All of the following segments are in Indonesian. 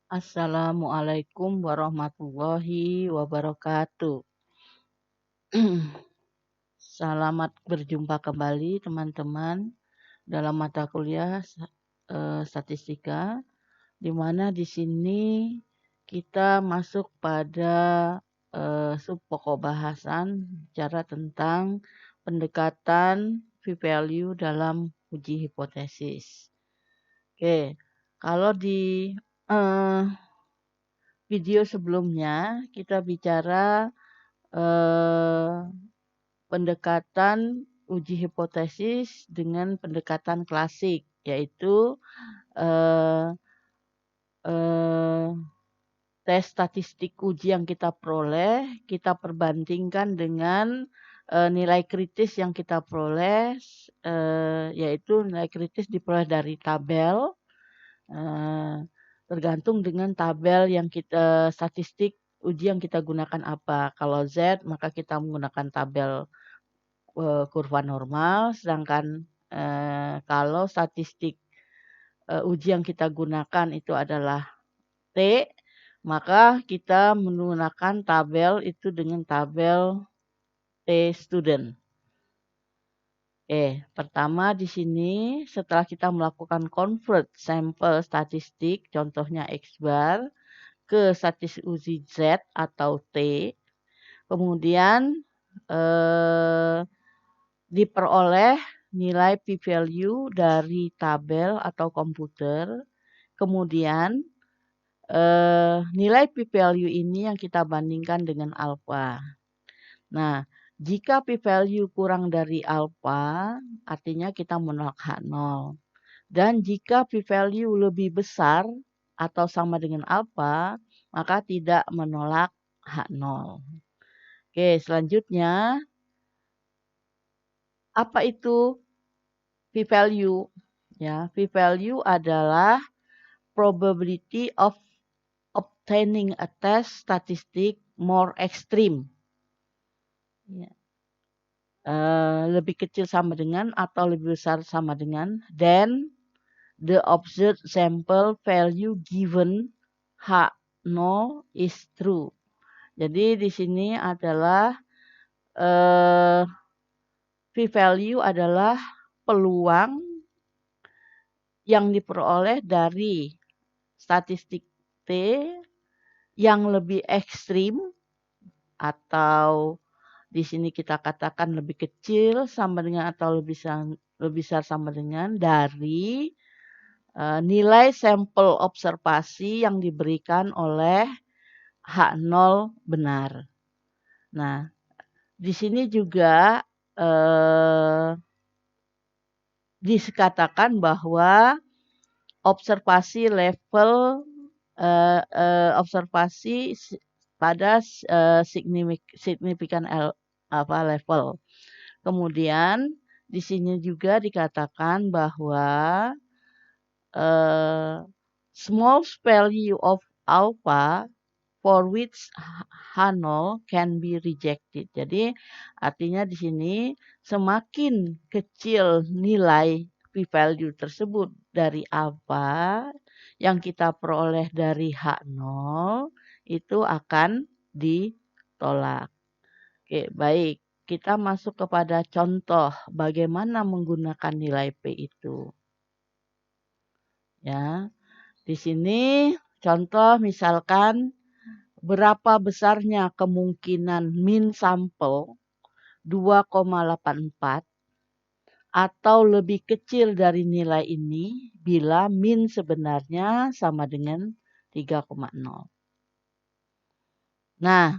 Assalamualaikum warahmatullahi wabarakatuh. Selamat berjumpa kembali teman-teman dalam mata kuliah statistika, di mana di sini kita masuk pada subpokok bahasan bicara tentang pendekatan p-value dalam uji hipotesis. Oke, kalau di eh, video sebelumnya kita bicara pendekatan uji hipotesis dengan pendekatan klasik, yaitu eh, eh, tes statistik uji yang kita peroleh, kita perbandingkan dengan nilai kritis yang kita peroleh, yaitu nilai kritis diperoleh dari tabel, tergantung dengan tabel yang kita statistik uji yang kita gunakan apa. Kalau Z maka kita menggunakan tabel kurva normal, sedangkan kalau statistik uji yang kita gunakan itu adalah T, maka kita menggunakan tabel itu dengan tabel T student. Pertama di sini setelah kita melakukan convert sampel statistik, contohnya X bar, ke statistik uji Z atau T, kemudian diperoleh nilai p-value dari tabel atau komputer, kemudian nilai p-value ini yang kita bandingkan dengan alfa. Nah, jika p-value kurang dari alfa, artinya kita menolak H0. Dan jika p-value lebih besar atau sama dengan alfa, maka tidak menolak H0. Oke, selanjutnya, apa itu p-value? Ya, p-value adalah probability of obtaining a test statistic more extreme. Ya. Lebih kecil sama dengan atau lebih besar sama dengan than the observed sample value given H0 is true. Jadi di sini adalah p-value adalah peluang yang diperoleh dari statistik T yang lebih ekstrim atau di sini kita katakan lebih kecil sama dengan atau lebih besar sama dengan dari nilai sampel observasi yang diberikan oleh H0 benar. Nah, di sini juga dikatakan bahwa observasi level observasi pada signifikan level. Kemudian di sini juga dikatakan bahwa small value of alpha for which H0 can be rejected. Jadi artinya di sini semakin kecil nilai p-value tersebut dari alpha yang kita peroleh dari H0 itu akan ditolak. Oke, baik. Kita masuk kepada contoh bagaimana menggunakan nilai P itu. Ya. Di sini contoh misalkan berapa besarnya kemungkinan min sampel 2,84 atau lebih kecil dari nilai ini bila min sebenarnya sama dengan 3,0. Nah,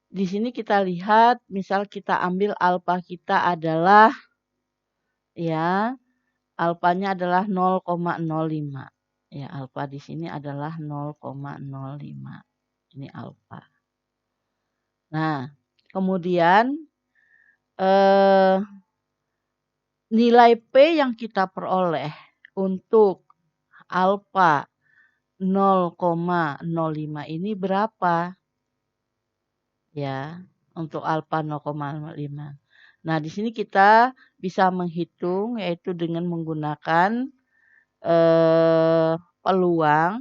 di sini kita lihat, misal kita ambil alfa kita adalah, ya, alfanya adalah 0,05. Ya, alfa di sini adalah 0,05. Ini alfa. Nah, kemudian nilai P yang kita peroleh untuk alfa 0,05 ini berapa? Ya, untuk alfa 0,05. Nah, di sini kita bisa menghitung yaitu dengan menggunakan peluang,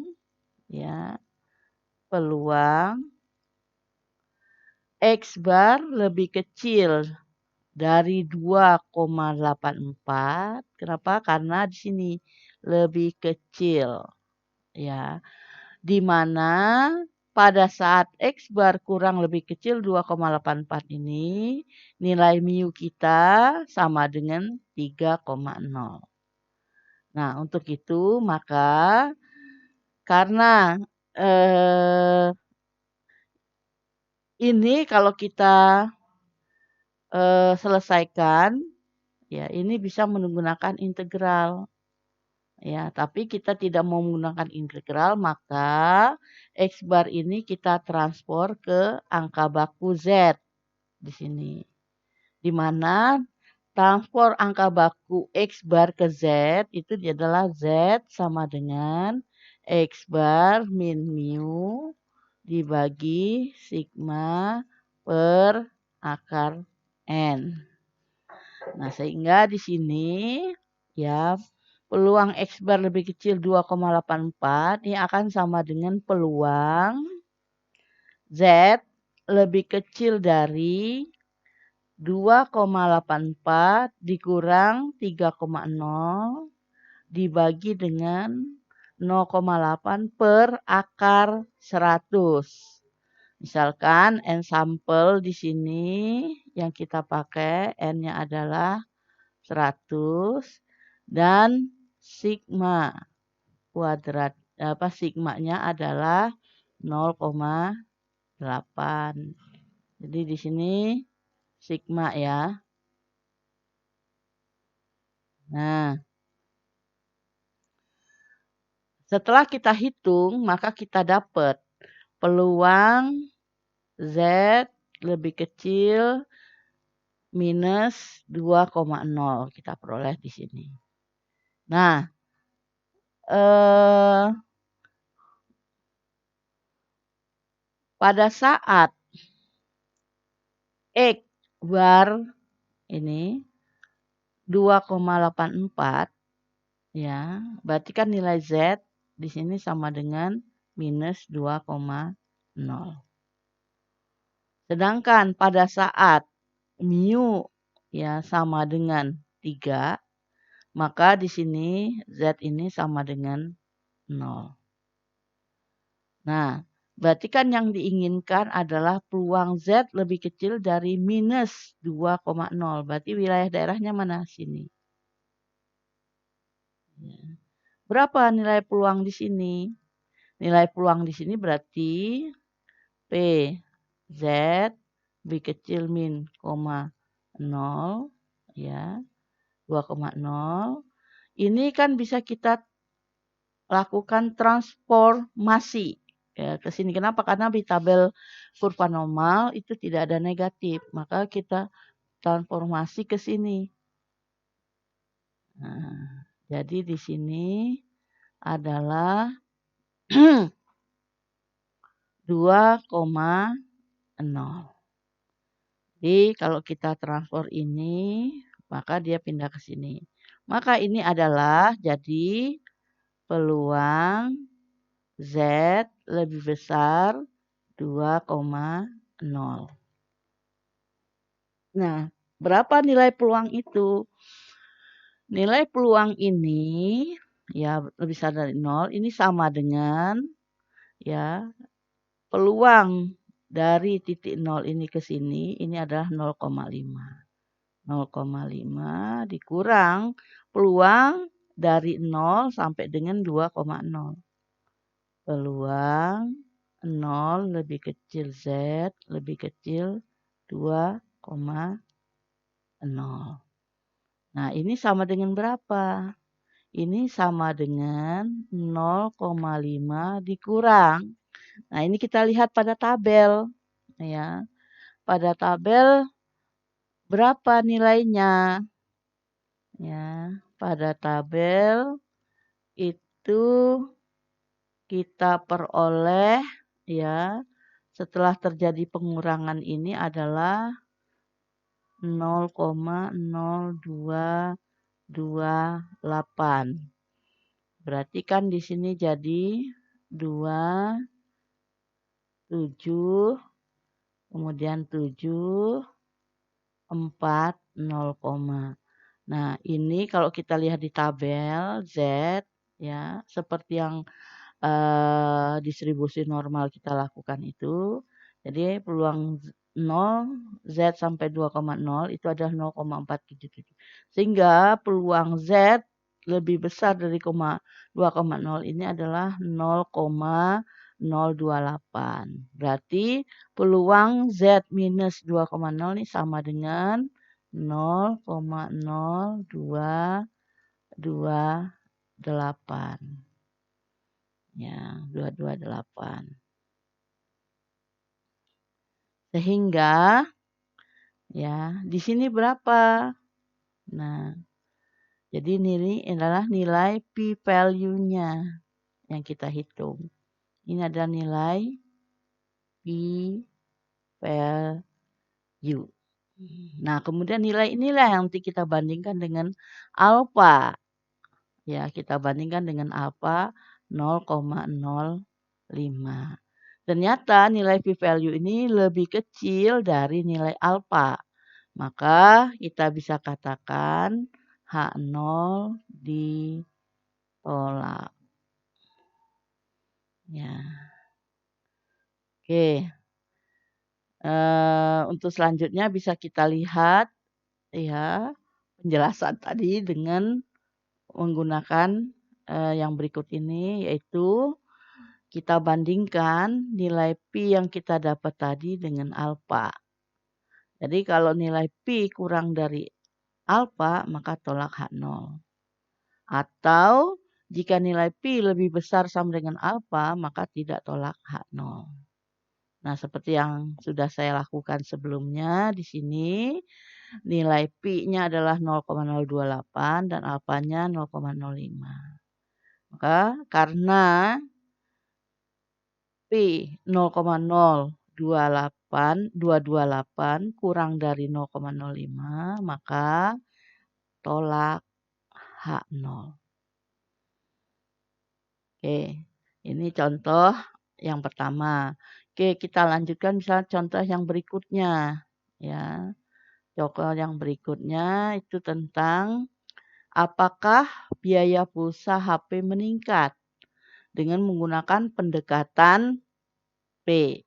ya. peluang X bar lebih kecil dari 2,84. Kenapa? Karena di sini lebih kecil, ya. Di mana pada saat X bar kurang lebih kecil 2,84 ini, nilai mu kita sama dengan 3,0. Nah, untuk itu maka karena ini kalau kita selesaikan, ya ini bisa menggunakan integral. Ya, tapi kita tidak mau menggunakan integral, maka X bar ini kita transfer ke angka baku Z di sini. Di mana transfer angka baku X bar ke Z itu adalah Z sama dengan X bar min mu dibagi sigma per akar N. Nah, sehingga di sini ya peluang X bar lebih kecil 2,84 ini akan sama dengan peluang Z lebih kecil dari 2,84 dikurang 3,0 dibagi dengan 0,8 per akar 100. Misalkan N sampel di sini yang kita pakai N-nya adalah 100 dan sigma kuadrat sigmanya adalah 0,8. Jadi di sini sigma ya. Nah, setelah kita hitung maka kita dapat peluang Z lebih kecil minus 2,0 kita peroleh di sini. Nah, pada saat X bar ini 2,84 ya, berarti kan nilai Z di sini sama dengan minus 2,0. Sedangkan pada saat mu ya sama dengan 3, maka di sini Z ini sama dengan 0. Nah, berarti kan yang diinginkan adalah peluang Z lebih kecil dari minus 2,0. Berarti wilayah daerahnya mana? Sini. Berapa nilai peluang di sini? Nilai peluang di sini berarti P Z lebih kecil min, 0 ya, 2,0. Ini kan bisa kita lakukan transformasi ya ke sini. Kenapa? Karena di tabel kurva normal itu tidak ada negatif, maka kita transformasi ke sini. Nah, jadi di sini adalah 2,0. Jadi kalau kita transfer ini, maka dia pindah ke sini. Maka ini adalah jadi peluang Z lebih besar 2,0. Nah, berapa nilai peluang itu? Nilai peluang ini ya lebih besar dari 0, ini sama dengan ya peluang dari titik 0 ini ke sini, ini adalah 0,5. 0,5 dikurang peluang dari 0 sampai dengan 2,0. Peluang 0 lebih kecil Z lebih kecil 2,0. Nah, ini sama dengan berapa? Ini sama dengan 0,5 dikurang. Nah, ini kita lihat pada tabel. Ya. Pada tabel berapa nilainya? Ya, pada tabel itu kita peroleh ya setelah terjadi pengurangan ini adalah 0,0228. Berarti kan di sini jadi 2 7, kemudian 7, 4, 0, nah, ini kalau kita lihat di tabel Z, ya, seperti yang distribusi normal kita lakukan itu. Jadi peluang 0 Z sampai 2,0 itu adalah 0,477. Sehingga peluang Z lebih besar dari 2,0 ini adalah 0,028. Berarti peluang Z minus 2,0 ini sama dengan 0,0228. Ya, 228. Sehingga ya, di sini berapa? Nah, jadi ini adalah nilai P value-nya yang kita hitung. Ini adalah nilai P value. Nah, kemudian nilai inilah yang nanti kita bandingkan dengan alfa. Ya, kita bandingkan dengan alfa 0,05. Ternyata nilai p-value ini lebih kecil dari nilai alfa. Maka kita bisa katakan H0 ditolak. Ya. Oke. Untuk selanjutnya bisa kita lihat ya penjelasan tadi dengan menggunakan yang berikut ini, yaitu kita bandingkan nilai P yang kita dapat tadi dengan alfa. Jadi kalau nilai P kurang dari alfa, maka tolak H0. Atau jika nilai P lebih besar sama dengan alfa, maka tidak tolak H0. Nah, seperti yang sudah saya lakukan sebelumnya di sini, nilai P-nya adalah 0,028 dan alfanya 0,05. Maka karena P 0,0228 kurang dari 0,05, maka tolak H0. Oke, ini contoh yang pertama. Oke, kita lanjutkan misalnya contoh yang berikutnya. Ya, contoh yang berikutnya itu tentang apakah biaya pulsa HP meningkat dengan menggunakan pendekatan P.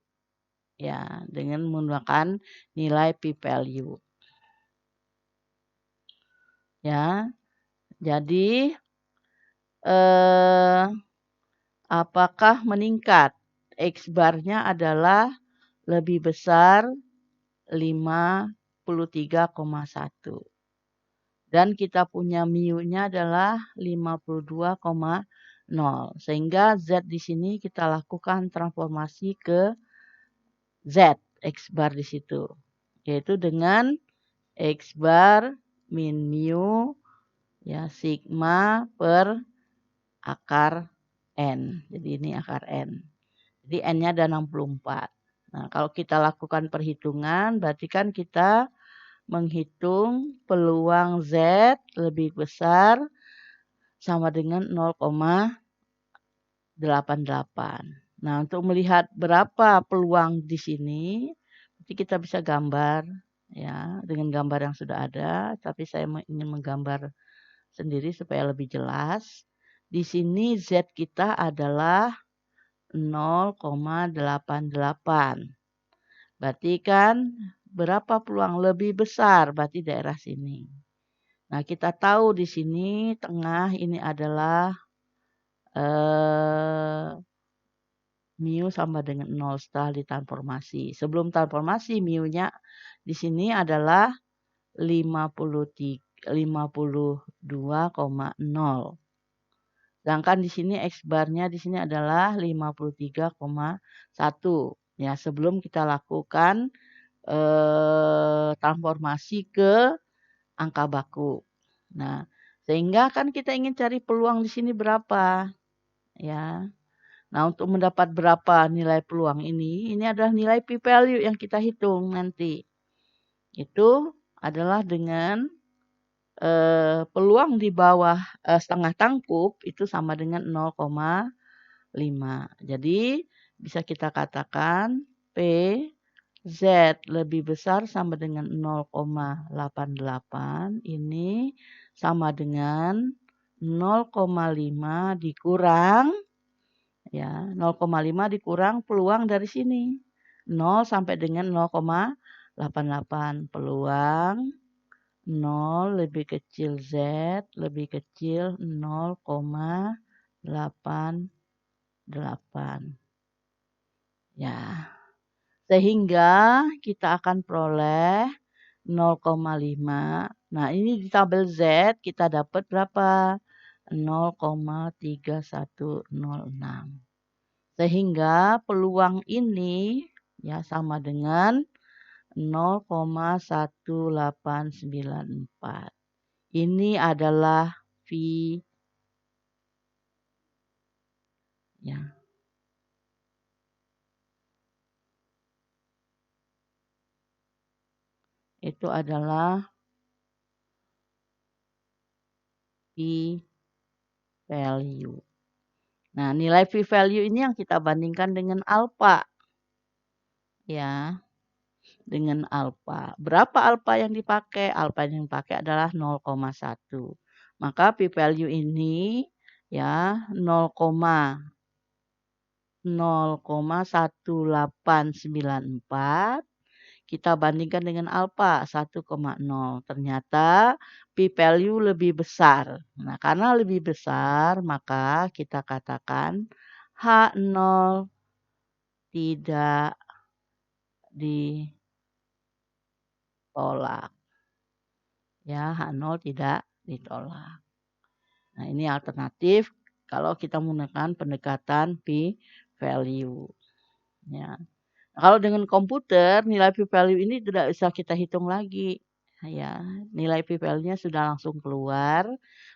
Ya, dengan menggunakan nilai P value. Ya, jadi apakah meningkat? X bar-nya adalah lebih besar 53,1. Dan kita punya mu-nya adalah 52,0. Sehingga Z di sini kita lakukan transformasi ke Z, X bar di situ. Yaitu dengan X bar min mu ya sigma per akar N. Jadi ini akar N. Jadi N-nya ada 64. Nah, kalau kita lakukan perhitungan, berarti kan kita menghitung peluang Z lebih besar sama dengan 0,88. Nah, untuk melihat berapa peluang di sini, nanti kita bisa gambar ya dengan gambar yang sudah ada, tapi saya ingin menggambar sendiri supaya lebih jelas. Di sini Z kita adalah 0,88. Berarti kan berapa peluang lebih besar? Berarti daerah sini. Nah, kita tahu di sini tengah ini adalah mu sama dengan 0 setelah ditransformasi. Sebelum transformasi mu-nya di sini adalah 52,0. Sedangkan di sini X bar-nya di sini adalah 53,1. Ya, sebelum kita lakukan transformasi ke angka baku. Nah, sehingga kan kita ingin cari peluang di sini berapa. Ya. Nah, untuk mendapat berapa nilai peluang ini adalah nilai P value yang kita hitung nanti. Itu adalah dengan peluang di bawah setengah tangkup itu sama dengan 0,028. 5. Jadi bisa kita katakan P Z lebih besar sama dengan 0,88 ini sama dengan 0,5 dikurang ya 0,5 dikurang peluang dari sini 0 sampai dengan 0,88 peluang 0 lebih kecil Z lebih kecil 0,88 ya. Sehingga kita akan peroleh 0,5. Nah, ini di tabel Z kita dapat berapa? 0,3106. Sehingga peluang ini ya sama dengan 0,1894. Ini adalah V ya. Itu adalah P value. Nah, nilai P value ini yang kita bandingkan dengan alpha. Ya, dengan alpha. Berapa alpha yang dipakai? Alpha yang dipakai adalah 0,1. Maka P value ini ya 0,1894 kita bandingkan dengan alpha 1,0. Ternyata P value lebih besar. Nah, karena lebih besar maka kita katakan H0 tidak ditolak. Ya, H0 tidak ditolak. Nah, ini alternatif kalau kita menggunakan pendekatan P value. Ya. Nah, kalau dengan komputer, nilai P value ini tidak bisa kita hitung lagi. Ya, nilai P value-nya sudah langsung keluar.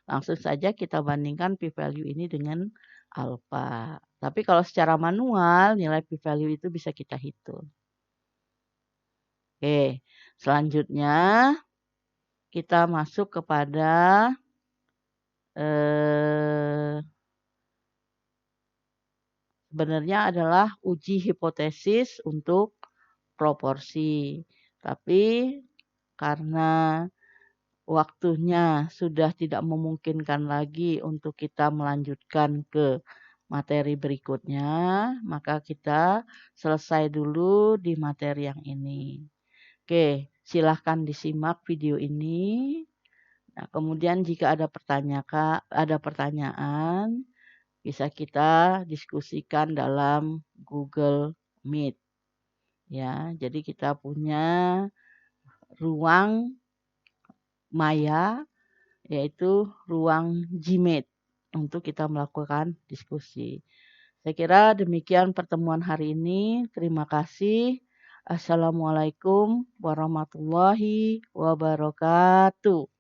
Langsung saja kita bandingkan P value ini dengan alpha. Tapi kalau secara manual, nilai P value itu bisa kita hitung. Oke, selanjutnya kita masuk kepada sebenarnya adalah uji hipotesis untuk proporsi. Tapi karena waktunya sudah tidak memungkinkan lagi untuk kita melanjutkan ke materi berikutnya, maka kita selesai dulu di materi yang ini. Oke, silahkan disimak video ini. Nah, kemudian jika ada pertanyaan, bisa kita diskusikan dalam Google Meet. Ya, jadi kita punya ruang maya yaitu ruang Gmeet untuk kita melakukan diskusi. Saya kira demikian pertemuan hari ini. Terima kasih. Assalamualaikum warahmatullahi wabarakatuh.